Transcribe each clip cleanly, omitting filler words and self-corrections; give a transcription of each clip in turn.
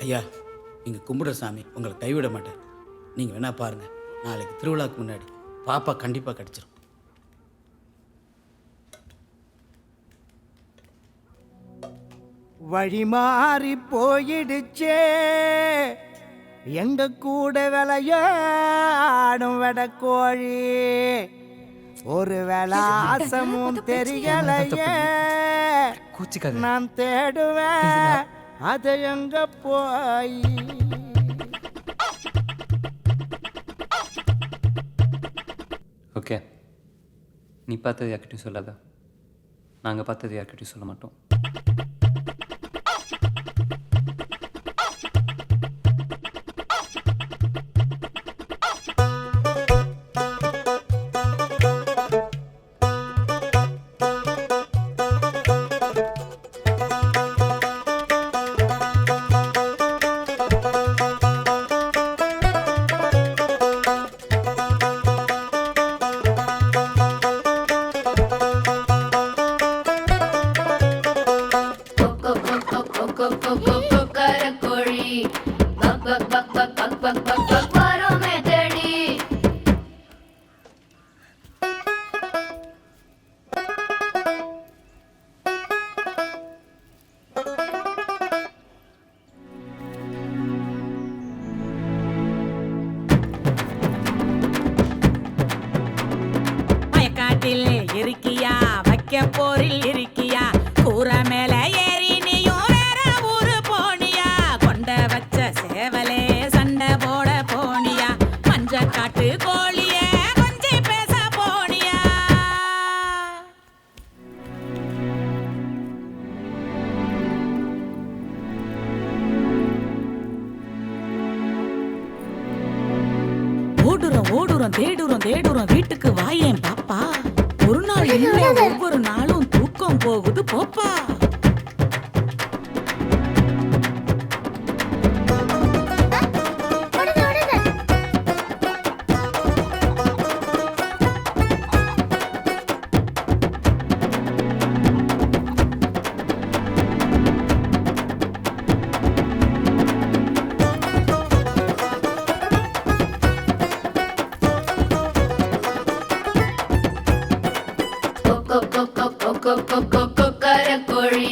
ஐயா, நீங்கள் கும்பிடுற சாமி உங்களை கைவிட மாட்டார். நீங்கள் வேணா பாருங்கள், நாளைக்கு திருவிழாவுக்கு முன்னாடி பாப்பா கண்டிப்பாக கிடச்சிரும். வழி மாறி போயிடுச்சே எங்க கூட விளையாடும் வெடக்கோழி, ஒரு விளாசமும் தெரியலையே நான் தேடுவேன் அதை எங்க போய். ஓகே, நீ பார்த்தது யார்கிட்டையும் சொல்லாத. நாங்கள் பார்த்தது யார்கிட்டையும் சொல்ல மாட்டோம். இருக்கியா வைக்க போரில் இருக்கியா, கூற மேல ஏறி நீயும் வேற ஊரு போனியா, கொண்ட வச்ச சேவலே சண்டை போட போனியா, மஞ்ச காட்டு கோழியே கொஞ்சி பேச போனியா. ஓடுறோம் ஓடுறோம் தேடுறோம் தேடுறோம் வீட்டுக்கு வாயேன் பாப்பா, ஒரு நாள் இல்ல ஒவ்வொரு நாளும் தூக்கம் போகுது போப்பா. கோழி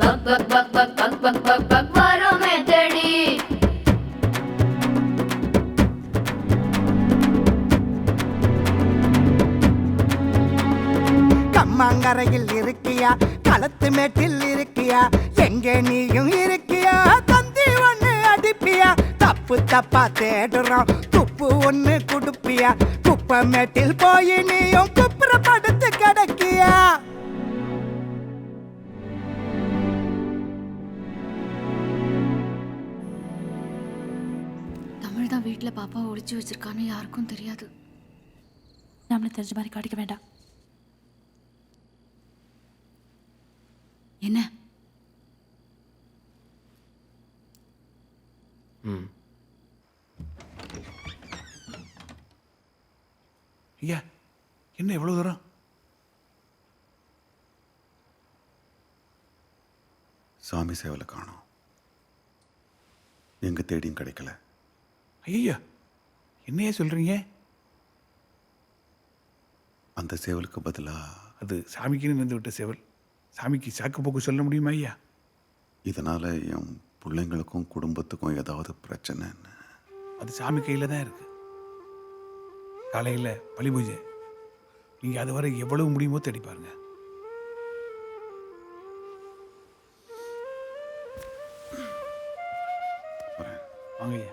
buck buck buck buck buck buck buck buck வருமே தேடி. கம்மாங்கரையில் இருக்கியா களத்து மேட்டில் இருக்கியா, எங்கே நீயும் இருக்கியா தந்தி ஒண்ணு அடிப்பியா, தப்பு தப்பா தேடுறோம் துப்பு ஒண்ணு குடுப்பியா, குப்பை மேட்டில் போய் நீயும் குப்புற படுத்து கிடக்கியா. தமிழ் தான் வீட்டுல பாப்பா ஒளிச்சு வச்சிருக்கான்னு யாருக்கும் தெரியாது. நம்மள தெரிஞ்ச மாதிரி காட்டிக்க வேண்டாம். என்ன ஐயா, என்ன எவ்வளவு தூரம்? சாமி சேவலை காணோம், எங்க தேடியும் கிடைக்கல. ஐயா, என்னையா சொல்றீங்க? அந்த சேவலுக்கு பதிலா அது சாமிக்குன்னு வந்து விட்ட சேவல். சாமிக்கு சாக்கு போக்கு சொல்ல முடியுமா ஐயா? இதனால என் பிள்ளைங்களுக்கும் குடும்பத்துக்கும் ஏதாவது பிரச்சனைன்னு. அது சாமி கையில் தான் இருக்கு. காலையில் பலி பூஜை, நீங்கள் அது வரை எவ்வளவு முடியுமோ தேடி பாருங்க. வாங்க ஐயா.